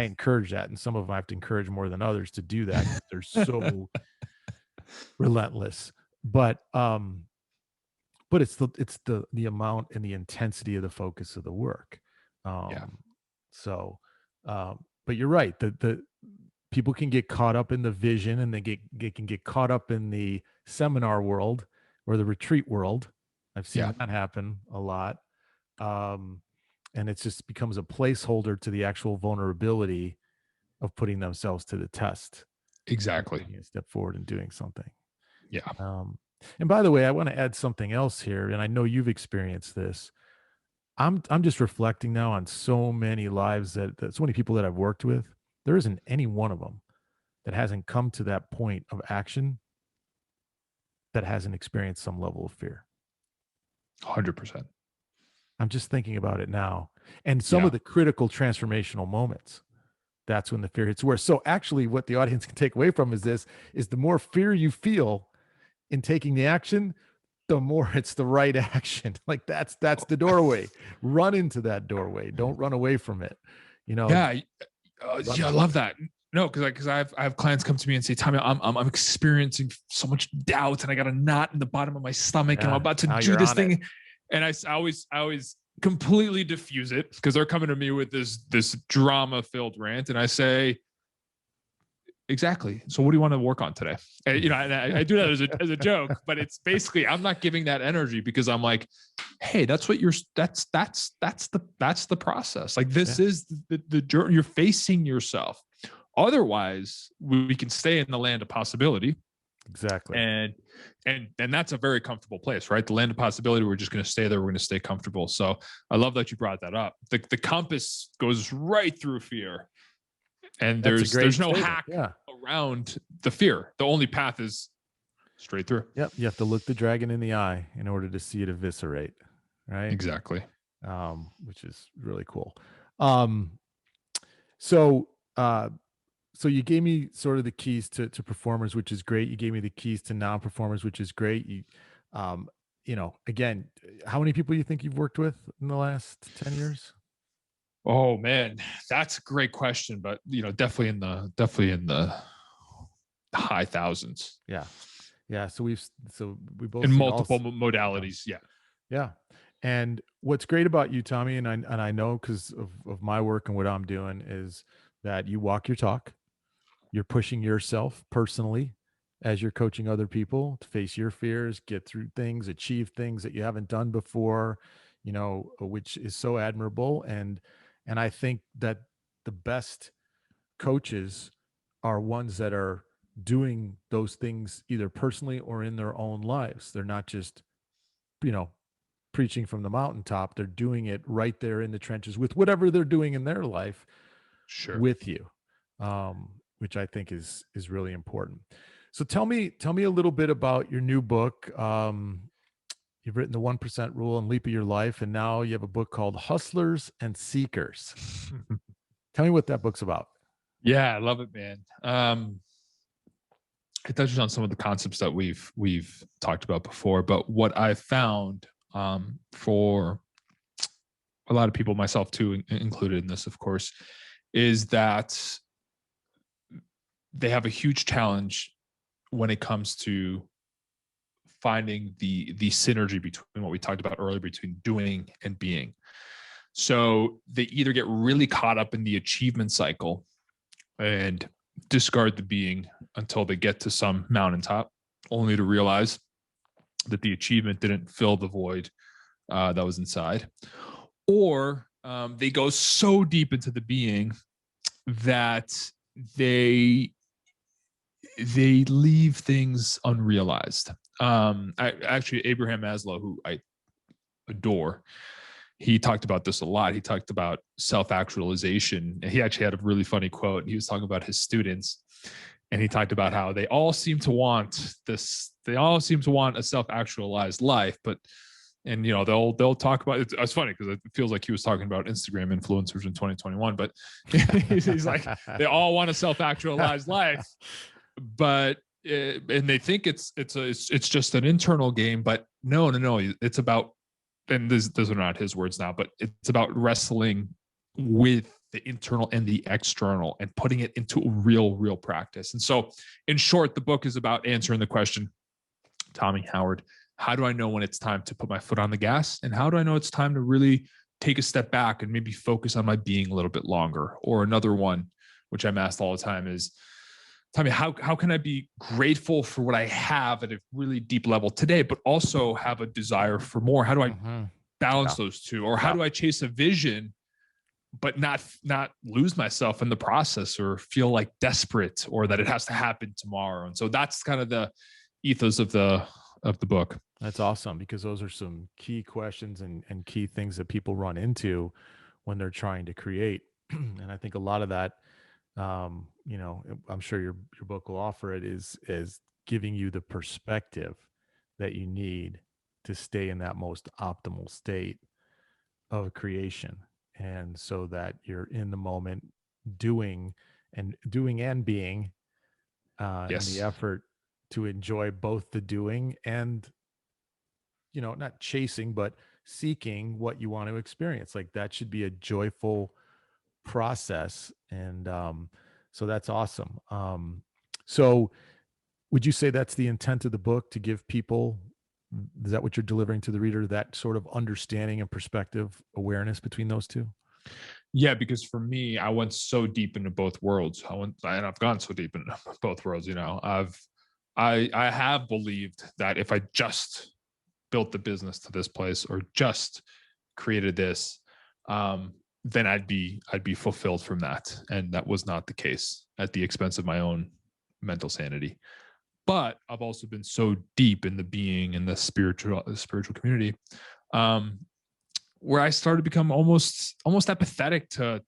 encourage that. And some of them I have to encourage more than others to do that. They're so relentless, but it's the amount and the intensity of the focus of the work. So, but you're right. The people can get caught up in the vision, and they can get caught up in the seminar world or the retreat world. I've seen that happen a lot. And it just becomes a placeholder to the actual vulnerability of putting themselves to the test. Exactly. Taking a step forward and doing something. Yeah. And by the way, I want to add something else here, and I know you've experienced this. I'm just reflecting now on so many lives that so many people that I've worked with. There isn't any one of them that hasn't come to that point of action that hasn't experienced some level of fear. 100%. I'm just thinking about it now. And some of Yeah. the critical transformational moments, that's when the fear hits worse. So actually what the audience can take away from is this is the more fear you feel in taking the action, the more it's the right action. Like that's the doorway. Run into that doorway. Don't run away from it. You know, Yeah. run Yeah, I for love it. that. No, because I have clients come to me and say, Tommy, I'm experiencing so much doubt, and I got a knot in the bottom of my stomach, and I'm Yeah. about to Now do you're this on it. thing. And I always completely diffuse it, because they're coming to me with this drama filled rant, and I say, exactly. So what do you want to work on today? And, and I do that as a joke, but it's basically, I'm not giving that energy, because I'm like, hey, that's the process. Like, this Yeah, is the journey. You're facing yourself. Otherwise, we can stay in the land of possibility, exactly. and that's a very comfortable place, right? The land of possibility. We're just going to stay there. We're going to stay comfortable. So I love that you brought that up. The compass goes right through fear, and That's a there's great no statement. hack Yeah. around the fear. The only path is straight through. Yep. You have to look the dragon in the eye in order to see it eviscerate. Right. Exactly. Which is really cool. Um, so uh so you gave me sort of the keys to performers, which is great. You gave me the keys to non-performers, which is great. Um, again, how many people you think you've worked with in the last 10 years? Oh man, that's a great question, but definitely in the high thousands Yeah. Yeah. So we both in seen multiple yeah. modalities. Yeah. Yeah. And what's great about you, Tommy, and I know because of my work and what I'm doing is that you walk your talk. You're pushing yourself personally as you're coaching other people to face your fears, get through things, achieve things that you haven't done before, which is so admirable. And I think that the best coaches are ones that are doing those things either personally or in their own lives. They're not just, you know, preaching from the mountaintop. They're doing it right there in the trenches with whatever they're doing in their life Sure. with you, which I think is really important. So tell me a little bit about your new book. You've written the 1% Rule and Leap of Your Life, and now you have a book called Hustlers and Seekers. Tell me what that book's about. Yeah, I love it, man. It touches on some of the concepts that we've talked about before, but what I found, for a lot of people, myself too, included in this, of course, is that they have a huge challenge when it comes to finding the synergy between what we talked about earlier, between doing and being. So they either get really caught up in the achievement cycle and discard the being until they get to some mountaintop, only to realize that the achievement didn't fill the void that was inside. Or they go so deep into the being that they leave things unrealized. Abraham Maslow, who I adore, he talked about this a lot. He talked about self-actualization. He actually had a really funny quote. He was talking about his students, and he talked about how they all seem to want this. They all seem to want a self-actualized life, but they'll talk about it. It's funny because it feels like he was talking about Instagram influencers in 2021. But he's like, they all want a self-actualized life, but and they think it's just an internal game. But no, it's about, and those are not his words now, but it's about wrestling with the internal and the external and putting it into real practice. And so, in short, the book is about answering the question, Tommy, Howard, how do I know when it's time to put my foot on the gas? And how do I know it's time to really take a step back and maybe focus on my being a little bit longer? Or another one, which I'm asked all the time, is, Tommy, how can I be grateful for what I have at a really deep level today, but also have a desire for more? How do I balance those two? Or how do I chase a vision, but not lose myself in the process, or feel like desperate, or that it has to happen tomorrow? And so that's kind of the ethos of the book. That's awesome, because those are some key questions and key things that people run into when they're trying to create. And I think a lot of that, I'm sure your book will offer it, is giving you the perspective that you need to stay in that most optimal state of creation, and so that you're in the moment, doing and being, in the Yes. effort to enjoy both the doing and, not chasing, but seeking what you want to experience. Like, that should be a joyful process. And so that's awesome. So would you say that's the intent of the book, to give people, is that what you're delivering to the reader, that sort of understanding and perspective awareness between those two? Yeah, because for me, I went so deep into both worlds. And I've gone so deep into both worlds. I have believed that if I just built the business to this place, or just created this, then I'd be fulfilled from that. And that was not the case, at the expense of my own mental sanity. But I've also been so deep in the being and the spiritual community, um, where I started to become almost apathetic to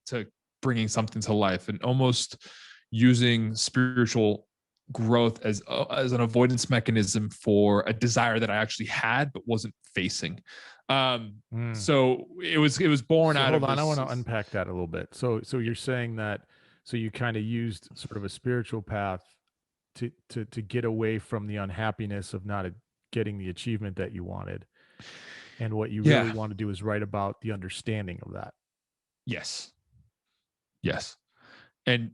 bringing something to life, and almost using spiritual growth as an avoidance mechanism for a desire that I actually had but wasn't facing. Mm. So it was born So out hold of on, I want this. to unpack that a little bit. So you're saying that, so you kind of used sort of a spiritual path to get away from the unhappiness of not getting the achievement that you wanted, and what you really Yeah. want to do is write about the understanding of that. Yes. Yes. And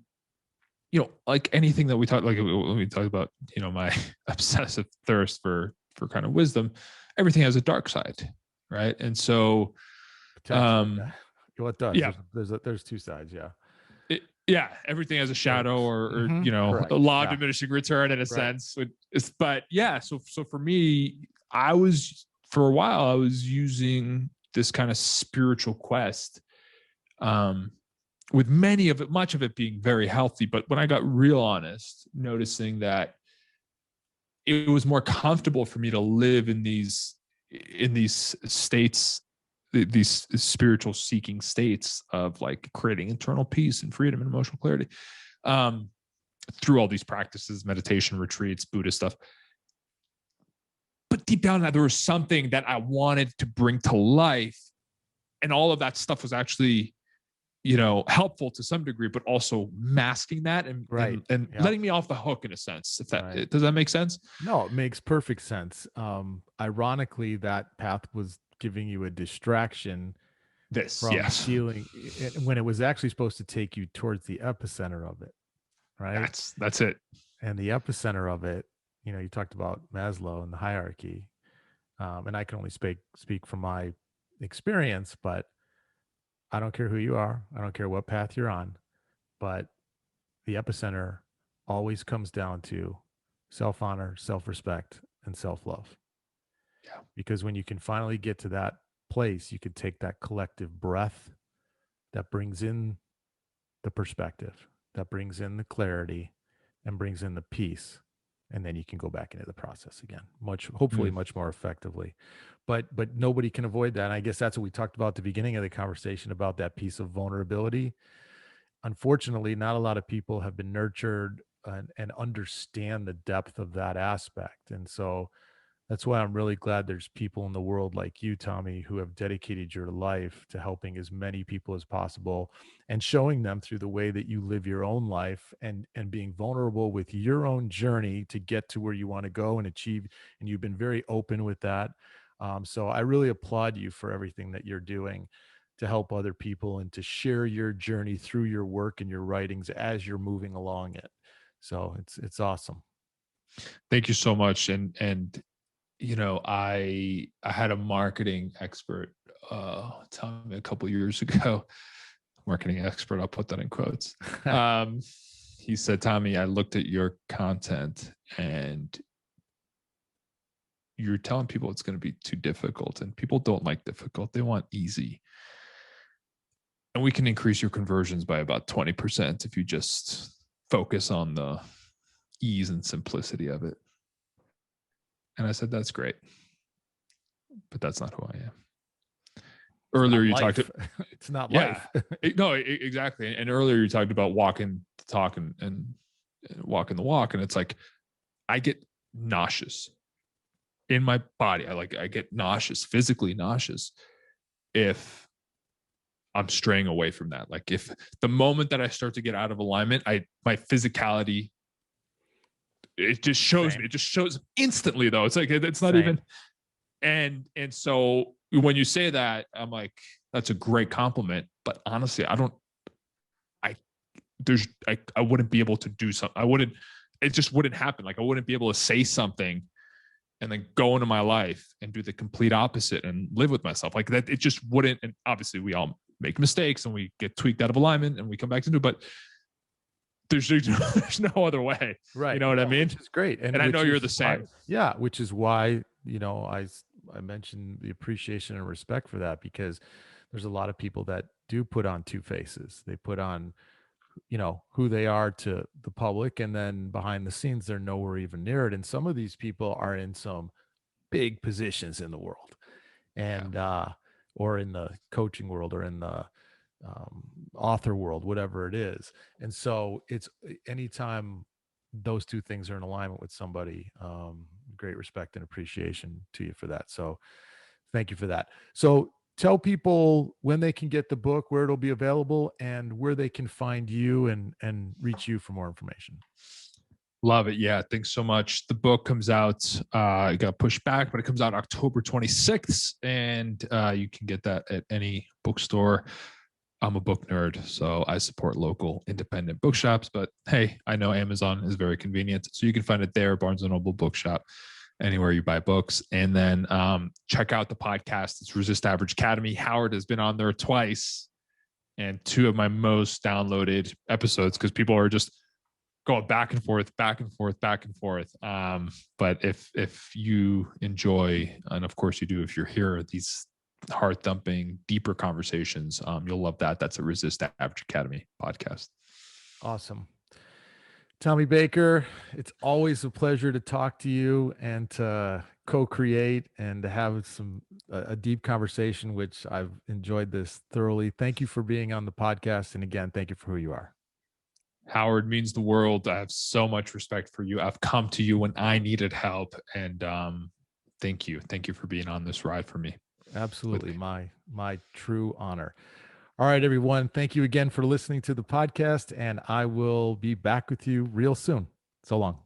like anything that we talk, like when we talk about, my obsessive thirst for kind of wisdom, everything has a dark side, right? And so, Potentially, yeah. um, Well, it does. yeah, There's two sides, yeah. yeah, everything has a shadow, Works. or Hmm. a Correct. law of Yeah. diminishing return in a Right. sense. But yeah, so for me, I was for a while I was using this kind of spiritual quest, um, with much of it being very healthy. But when I got real honest, noticing that it was more comfortable for me to live in these states, these spiritual seeking states of like creating internal peace and freedom and emotional clarity, um, through all these practices, meditation, retreats, Buddhist stuff. But deep down, there was something that I wanted to bring to life, and all of that stuff was actually, helpful to some degree, but also masking that, and Right. and and Yep. letting me off the hook in a sense. If Right. that does that make sense? No, it makes perfect sense. Ironically, that path was giving you a distraction This, from yes, dealing, when it was actually supposed to take you towards the epicenter of it, right? that's it. And the epicenter of it, you talked about Maslow and the hierarchy, and I can only speak from my experience, but I don't care who you are, I don't care what path you're on, but the epicenter always comes down to self honor, self respect, and self love. Yeah. Because when you can finally get to that place, you can take that collective breath that brings in the perspective, that brings in the clarity, and brings in the peace. And then you can go back into the process again, hopefully Mm. much more effectively. But nobody can avoid that. And I guess that's what we talked about at the beginning of the conversation, about that piece of vulnerability. Unfortunately, not a lot of people have been nurtured and understand the depth of that aspect. And so that's why I'm really glad there's people in the world like you, Tommy, who have dedicated your life to helping as many people as possible, and showing them through the way that you live your own life, and being vulnerable with your own journey to get to where you want to go and achieve. And you've been very open with that. So I really applaud you for everything that you're doing to help other people, and to share your journey through your work and your writings as you're moving along it. So it's awesome. Thank you so much. I had a marketing expert tell me a couple years ago. Marketing expert, I'll put that in quotes. Um, he said, Tommy, I looked at your content, and you're telling people it's going to be too difficult, and people don't like difficult. They want easy. And we can increase your conversions by about 20% if you just focus on the ease and simplicity of it. And I said, that's great. but that's not who I am. It's Earlier not you life. talked, It's not yeah, life. no, exactly. And earlier you talked about walking the talk and walking the walk, and it's like I get nauseous in my body. I get nauseous, physically nauseous, if I'm straying away from that. Like if the moment that I start to get out of alignment, my physicality, it just shows Same. me. It just shows instantly though. It's like it's not Same. even. And so when you say that, I'm like, that's a great compliment. But honestly, I wouldn't be able to do something. It just wouldn't happen. Like I wouldn't be able to say something and then go into my life and do the complete opposite and live with myself like that. It just wouldn't. And obviously we all make mistakes and we get tweaked out of alignment and we come back to do, but there's no other way. Right. You know what I mean? Which is great. And I know you're the same. Yeah. Which is why, I mentioned the appreciation and respect for that, because there's a lot of people that do put on two faces. They put on, who they are to the public, and then behind the scenes, they're nowhere even near it. And some of these people are in some big positions in the world, and, or in the coaching world, or in the author world, whatever it is. And so it's anytime those two things are in alignment with somebody, great respect and appreciation to you for that. So thank you for that. So tell people when they can get the book, where it'll be available, and where they can find you and reach you for more information. Love it. Yeah. Thanks so much. The book comes out, it got pushed back, but it comes out October 26th, and you can get that at any bookstore. I'm a book nerd, so I support local independent bookshops, but hey, I know Amazon is very convenient. So you can find it there, Barnes & Noble Bookshop, anywhere you buy books. And then check out the podcast. It's Resist Average Academy. Howard has been on there twice, and two of my most downloaded episodes, because people are just going back and forth, back and forth, back and forth. But if you enjoy, and of course you do, if you're here, these heart thumping, deeper conversations, you'll love that. That's a Resist Average Academy podcast. Awesome. Tommy Baker, it's always a pleasure to talk to you and to co-create and to have a deep conversation, which I've enjoyed this thoroughly. Thank you for being on the podcast. And again, thank you for who you are. Howard, means the world. I have so much respect for you. I've come to you when I needed help, and thank you. Thank you for being on this ride for me. Absolutely. My true honor. All right, everyone. Thank you again for listening to the podcast, and I will be back with you real soon. So long.